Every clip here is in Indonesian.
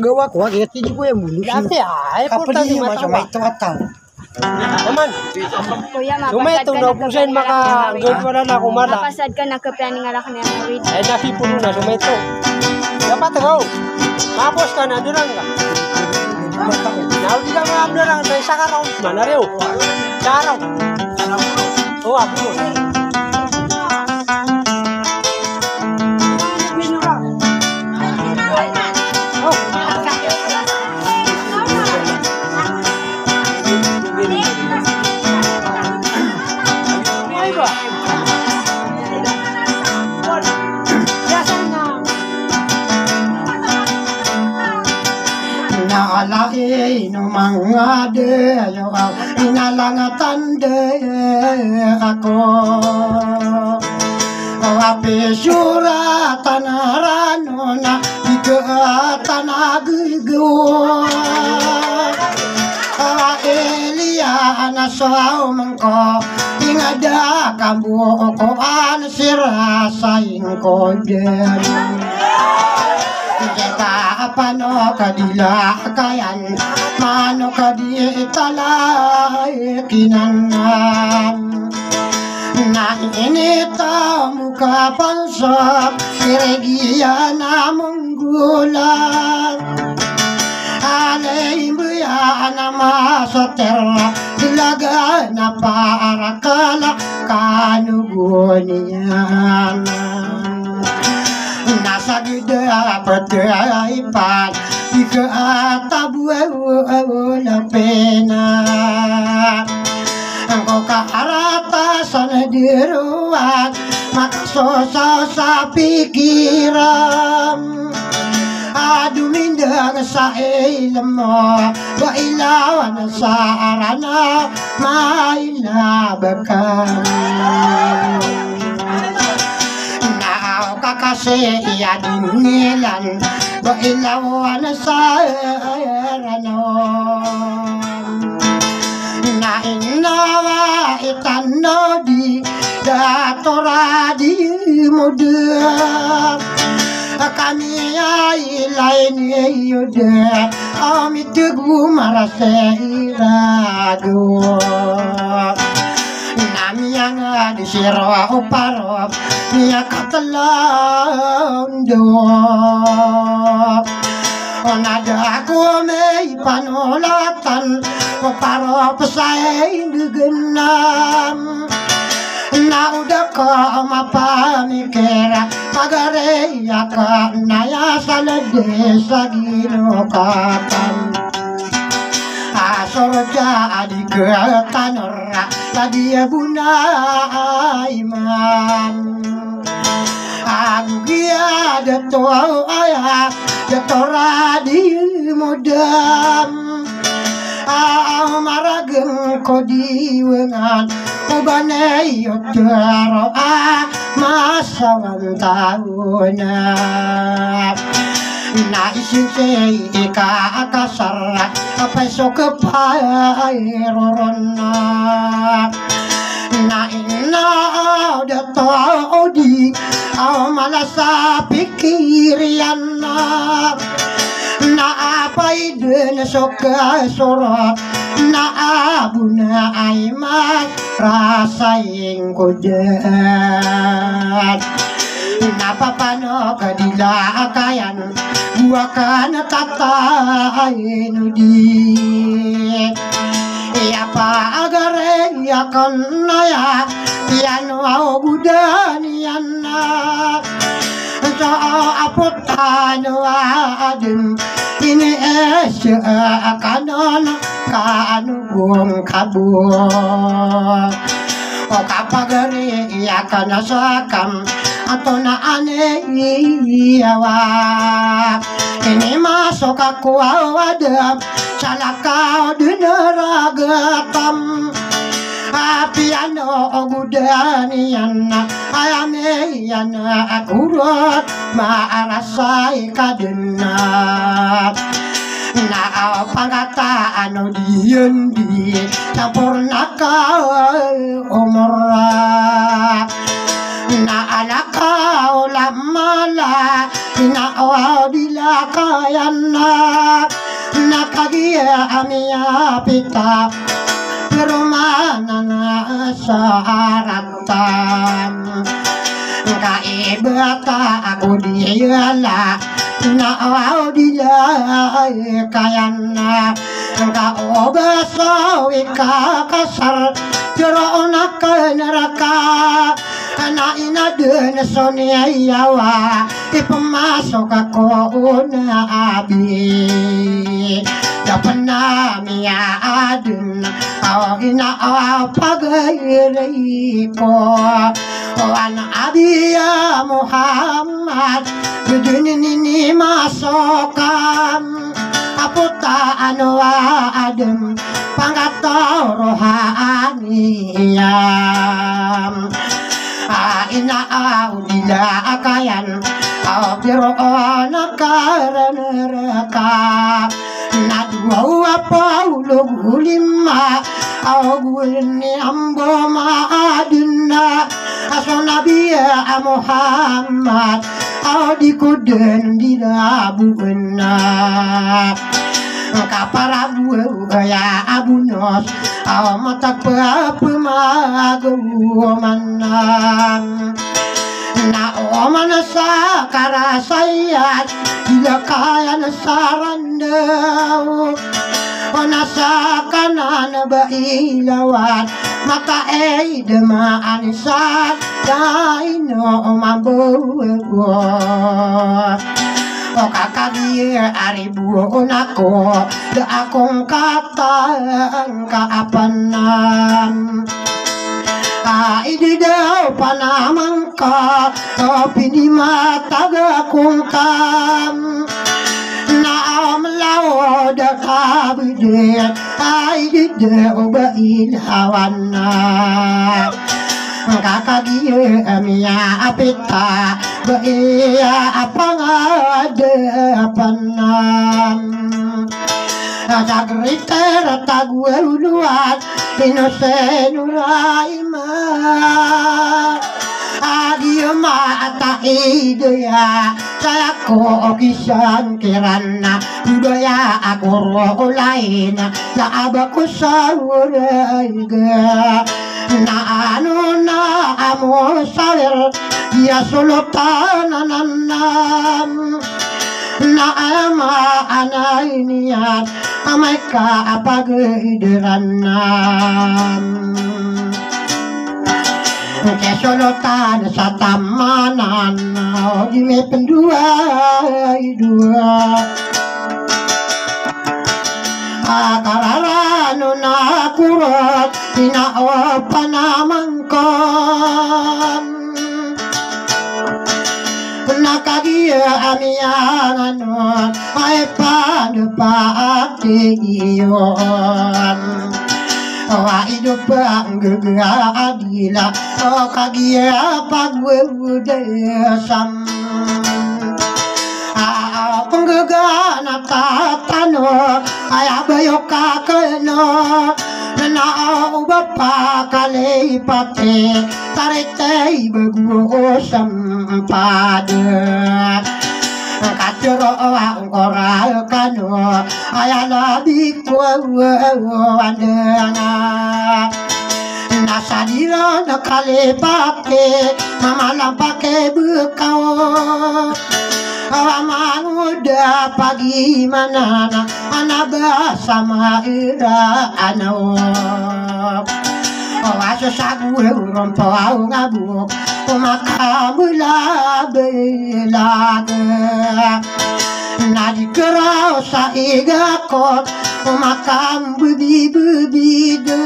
gawa ko kaya tiji ko yung bulu. Dati ay porta di mata may tawataw. Naman. Kuya, Lumay mapasad to ka na na pusen maka good wala na kumala. Mapasad ka na kapyaning alak na yung Ay nakipuno na lumay to. Dapat go. Tapos ka na doon ka. Nauli ka mga abdo lang sa isa ka raw. Manariw. Saraw. Oh, ako. Naalay no mga dayo ang inalangatan ako. O apisura tanarano na igatanagigo. Elia na sa umangko ingada kambuo ko an sirasain ko din. Kita apano kadila kayan mano kadi talay kinanan na inita muka pansap iregia na munggulan alay buya na masoterra dilaga na parakala kanugunian nasa gida pataipan ikaatabuela pena angko kaarata sana diruan makasosa sa pikiran adumindang sa ilam mo bailawan sa arana mailabakan kasi iya dinilan bailawan sa aranon na inawa itano di datora di muda kami ay lain yuda amitigu marase irado namiyang di siro uparop niya katalondo onada ako may panulatan uparop sa indugenam nauda ko mapamikira pagareya ka naya salade sa ginukatan asorja adigtanora tadi bunai man agia dato aya datora di modam marageng kodi wengan ubane yotaro masawan tauna na isinse ika akasara apeso kepairoron na inna dato odi malasa pikirian na apay din soka sorot na abuna ay rasaing kudet napapano kadila kayan buakan tatay nudi apa agare yakon naya piano budanian so apotano adem ini kanon kanugong kabur o kapagare yakan sakam atau na ane iyawa ini masuk aku awadam salakau dineragatam piano gudanian ayame yana akurat maarasai kadena na pangataan diyan di tapurna ka umra na anak kau lamala na awabila kayana nakagia amia pita Pirumana na saratam Kaibata aku diala na audila kayana Kau besawi kakasar Jerona ke neraka Karena ina dene sonia yawa Ipemasok aku nabi Dapena mia adun Au ina apa gairiko Wan abia Muhammad Dudunin ini masukam Aputa anwa adem Pangata rohaniyam Ina audila akayan Au birona karanaraka Nadwa paulo gulima Au gulni ambo maadina Asonabiya Muhammad Au dikuden dirabuena Kapara buah gaya abunos Au mata pemagu manang Na omana sakara sayat Bila kaya nasarandau Onasakanan bailawat Maka dema anisat Daino mambuwa O kakagia aribu onako Da akong katang kaapanan Idi daw panamang ka Tapi di mata akong kam Na amlaw da kabidit Idi daw bailhawan na Kakagia miya apita Baiya apangadapanan Sagriter tagueluat Inosenuraima Agiyama ataidaya Saya ko kisan kirana Budaya agoro lain Na abaku sawuraiga Na ano na amo sawer Ya sulutananam Na ama anay niyan Amay ka apagidiranan Kesulutan sa tamanan Di may pendua Akararano na kurot Inaopan naman ko Nakagia amiyang ano Ay paano pa iyon Ido pa ang gagaadila O kagia pagwudesam Kung gagana tatano Ay abayo kakano Nanauba pa kalipate Taritay bagusam pada Katero ang koral kano Ayala di kuwawadana Nasa dira na kalipate Mamalampake bukaw Amanuda pagi manana Anaba sama ira ano Aso sagu rompo au ngabuk Umakamula belaga Nadi kerau sa igakot Umakam bubi-bubide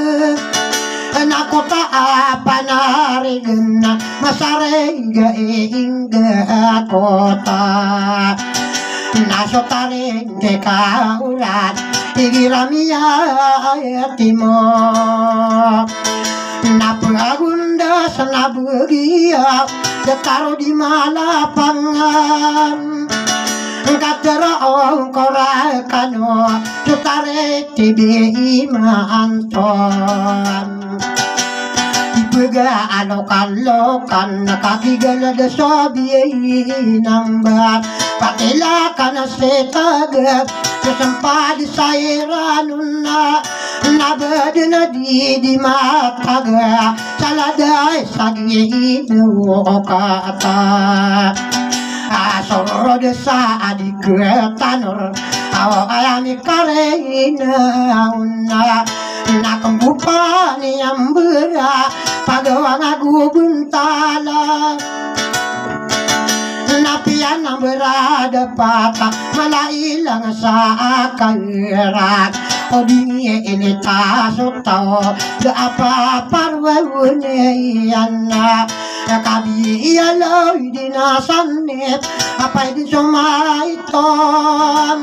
Nakota apa narigena Masarega ingga kota Nasotaring de kaulat Igiramia ayatimo Napagunda sa nabugia Detaro di malapangan Katero korakano Tutare tibi imaanton Ibaga alokan-lokan Nakakigala da sabi ay inambat patila kana setagap sempat disairanuna nabadna di mataga saladai sagi kata asoro desa adiketanur awo ayami karena una nakembupani ambera pagawang agu buntala napian ang berada patah malailang sa akairat o di ini tasok tao da apa parwawune yana kabi iyalaw dinasanip apay di sumaitom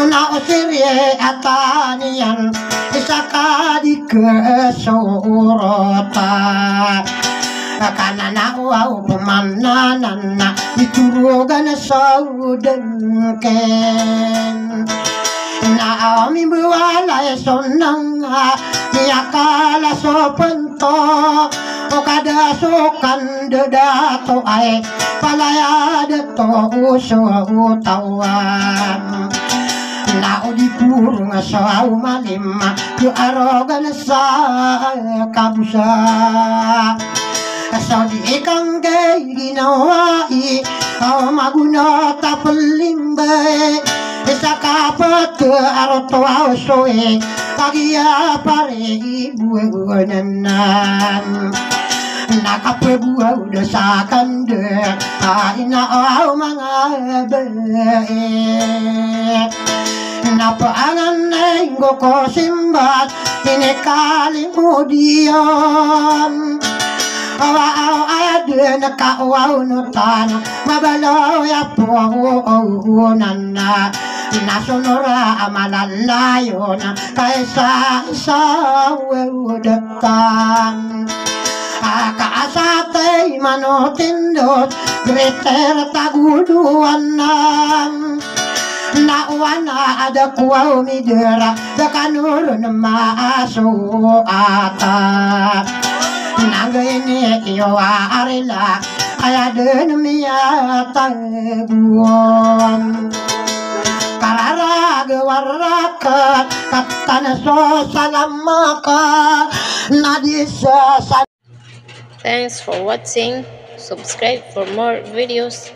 na o sirye atanian isa ka di kesurota kanana wow pemananan na diturugan sa udengken na ami buwalay sonang niyakala so pento o kada sukan dedato ay palayad to uso utawan na o di purong sa umalim yu arogan sa kabusa sa di ikang gay ginawai aw maguna tapalimbay isa kapat aroto asoe kagiya pare ibueguanan nakapebuaw da sa kande ina aw mga bae napaangan ay ngoko simbat inekalimudian awa ayad na kauaw no tana mabalaw ya puunan na nasunura malalayo na kaysa sa udatan kaasatay manotindot greter taguduan nawana ada kuaw midera da kanurun maaso ata nangene iyo arila ayaden miya tabuan karara gewaraka katana so salamaka nadisa. Thanks for watching. Subscribe for more videos.